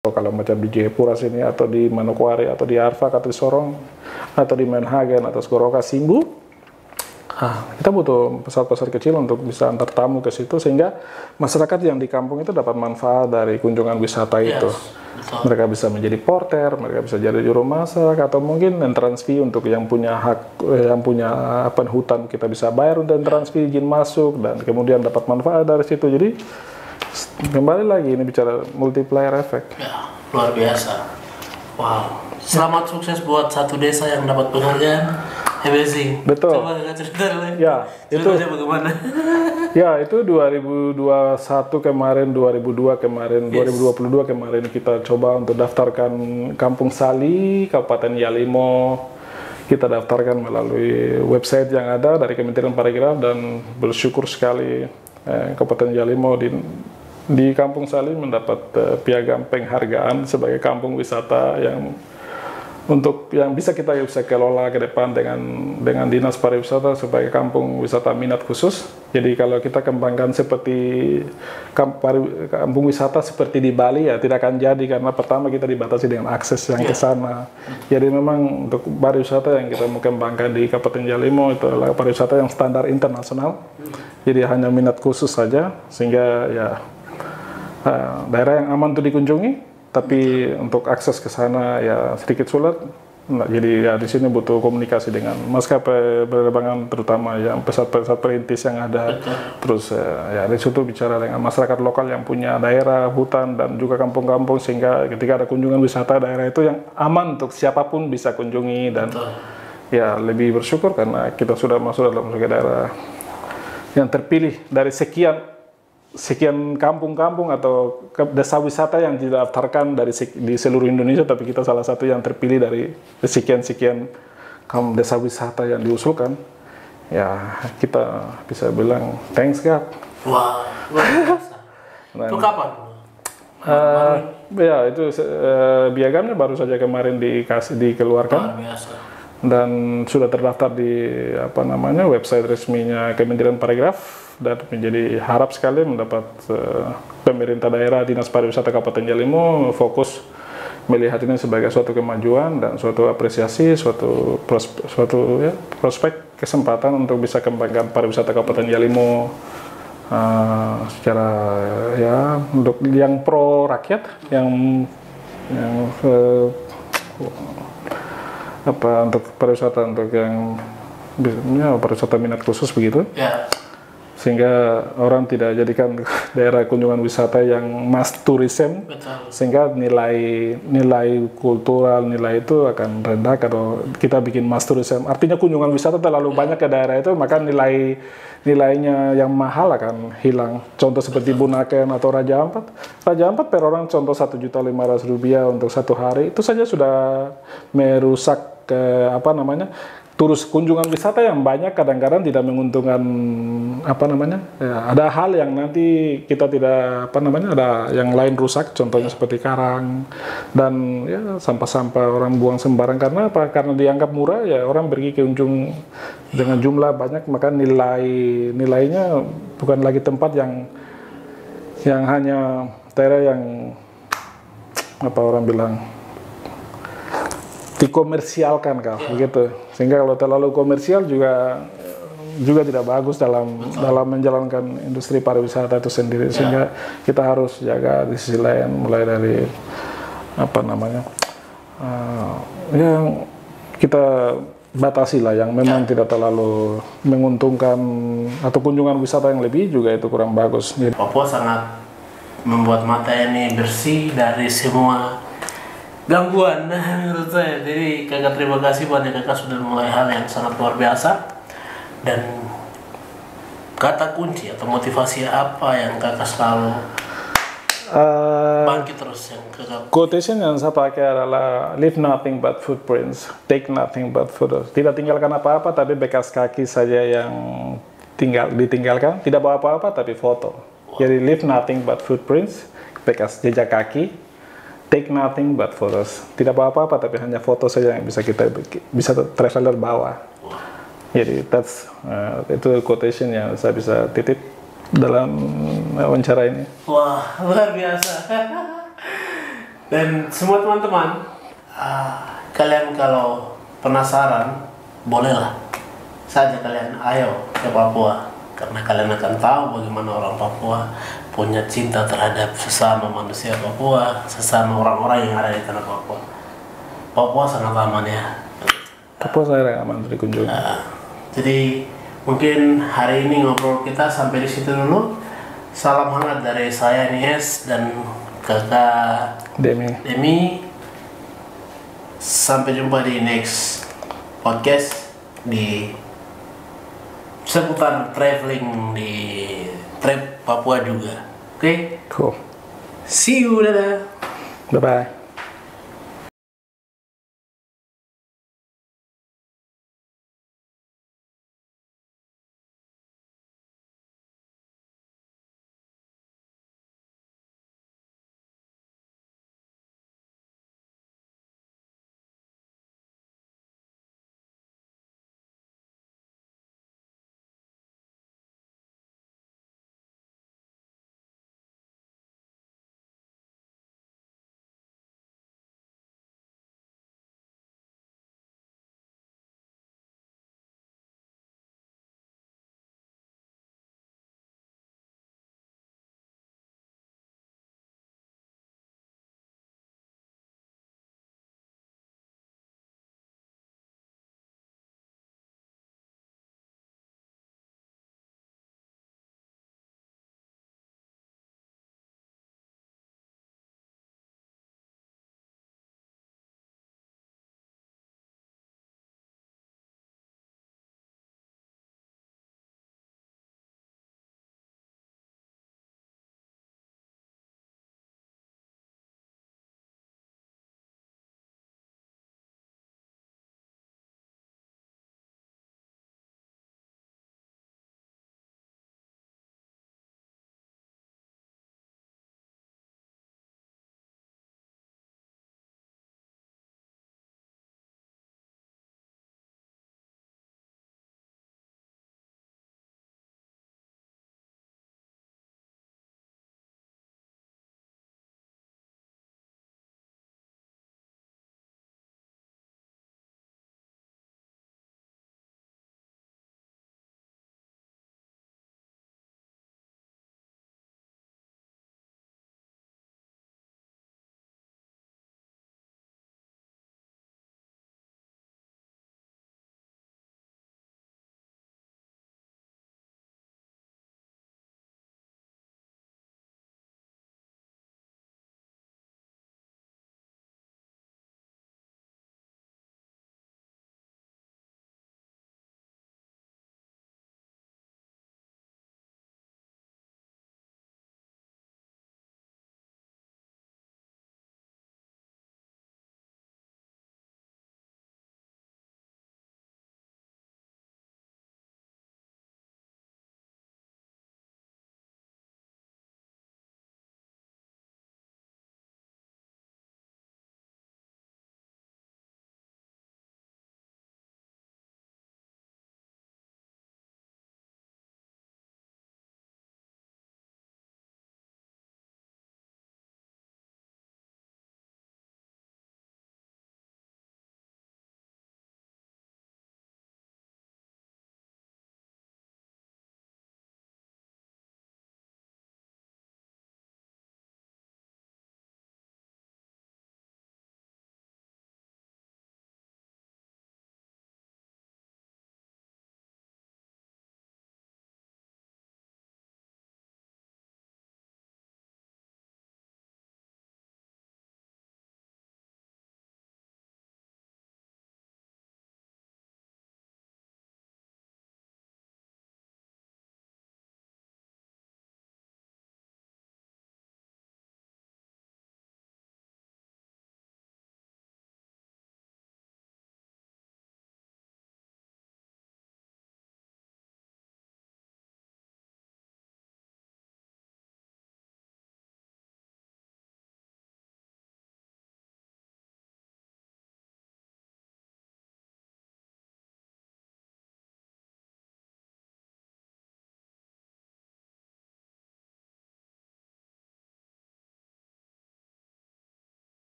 Kalau macam di Jayapura sini, atau di Manokwari, atau di Arfak, atau di Sorong, atau di Menhagen, atau Goroka, Simbu, kita butuh pasar-pasar kecil untuk bisa antar tamu ke situ, sehingga masyarakat yang di kampung itu dapat manfaat dari kunjungan wisata itu. Betul. Mereka bisa menjadi porter, mereka bisa jadi juru masak, atau mungkin entrance fee untuk yang punya hak, yang punya hutan, kita bisa bayar untuk entrance fee, izin masuk, dan kemudian dapat manfaat dari situ. Jadi kembali lagi ini bicara multiplier effect. Ya, luar biasa. Wow. Selamat sukses buat satu desa yang dapat penghargaan. Amazing. Betul. Coba cerita lagi. Ya, Ceritanya bagaimana? Ya, itu 2021 kemarin, 2002 kemarin, 2022 kemarin kita coba untuk daftarkan Kampung Sali, Kabupaten Yalimo. Kita daftarkan melalui website yang ada dari Kementerian Pariwisata, dan bersyukur sekali Kabupaten Yalimo di Kampung Sali mendapat piagam penghargaan sebagai kampung wisata yang bisa kita kelola ke depan dengan Dinas Pariwisata sebagai kampung wisata minat khusus. Jadi kalau kita kembangkan seperti kampung wisata seperti di Bali, ya tidak akan jadi, karena pertama kita dibatasi dengan akses yang ke sana. Jadi memang untuk pariwisata yang kita mau kembangkan di Kabupaten Yalimo itu adalah pariwisata yang standar internasional. Jadi hanya minat khusus saja, sehingga ya daerah yang aman untuk dikunjungi. Tapi untuk akses ke sana ya sedikit sulit. Nah, jadi ya di sini butuh komunikasi dengan maskapai penerbangan, terutama yang pesawat-pesawat perintis yang ada. Terus ya di situ bicara dengan masyarakat lokal yang punya daerah, hutan, dan juga kampung-kampung, sehingga ketika ada kunjungan wisata daerah itu yang aman untuk siapapun bisa kunjungi. Dan ya lebih bersyukur karena kita sudah masuk dalam daerah yang terpilih dari sekian kampung-kampung atau desa wisata yang didaftarkan di seluruh Indonesia, tapi kita salah satu yang terpilih dari sekian-sekian desa wisata yang diusulkan. Ya, kita bisa bilang thanks God. Wah, luar biasa. Itu kapan? Ya, itu piagamnya baru saja kemarin dikeluarkan. Luar biasa. Dan sudah terdaftar di website resminya Kementerian Pariwisata, dan menjadi harap sekali mendapat pemerintah daerah, Dinas Pariwisata Kabupaten Yalimo fokus melihat ini sebagai suatu kemajuan dan suatu apresiasi, suatu prospek kesempatan untuk bisa kembangkan pariwisata Kabupaten Yalimo secara ya untuk yang pro rakyat, yang untuk pariwisata, untuk yang pariwisata minat khusus begitu. Sehingga orang tidak jadikan daerah kunjungan wisata yang mass tourism. Sehingga nilai kultural, nilai itu akan rendah kalau kita bikin mass tourism. Artinya kunjungan wisata terlalu banyak ke daerah itu, maka nilainya yang mahal akan hilang. Contoh seperti Bunaken atau Raja Ampat. Raja Ampat per orang contoh Rp1.500.000 untuk satu hari, itu saja sudah merusak turis kunjungan wisata yang banyak kadang-kadang tidak menguntungkan ada hal yang nanti kita tidak ada yang lain rusak, contohnya seperti karang dan ya sampah-sampah orang buang sembarang. Karena apa? Karena dianggap murah, ya orang pergi ke ujung dengan jumlah banyak, maka nilainya bukan lagi tempat yang hanya daerah yang orang bilang dikomersialkan begitu. Sehingga kalau terlalu komersial juga tidak bagus dalam menjalankan industri pariwisata itu sendiri. Sehingga kita harus jaga di sisi lain, mulai dari yang kita batasi lah, yang memang tidak terlalu menguntungkan, atau kunjungan wisata yang lebih juga itu kurang bagus. Papua sangat membuat mata ini bersih dari semua gangguan menurut saya. Jadi kakak terima kasih banyak, kakak sudah mulai hal yang sangat luar biasa. Dan kata kunci atau motivasi apa yang kakak selalu bangkit terus yang kakak? Quotation yang saya pakai adalah leave nothing but footprints, take nothing but photos. Tidak tinggalkan apa-apa tapi bekas kaki saja yang ditinggalkan. Tidak bawa apa-apa tapi foto. Jadi leave nothing but footprints, bekas jejak kaki. Take nothing but photos. Tidak apa-apa tapi hanya foto saja yang bisa traveler bawa. Jadi itu quotation yang saya bisa titip dalam wawancara ini. Wah, luar biasa. Dan semua teman-teman, kalian kalau penasaran, bolehlah saja kalian ayo ke Papua, karena kalian akan tahu bagaimana orang Papua punya cinta terhadap sesama manusia Papua, sesama orang-orang yang ada di tanah Papua. Papua sangat aman ya. Papua saya aman dikunjungi. Jadi mungkin hari ini ngobrol kita sampai di situ dulu. Salam hangat dari saya Nies dan kakak Demi. Sampai jumpa di next podcast di seputar traveling di trip Papua juga. Oke? Cool. See you, dadah. Bye-bye.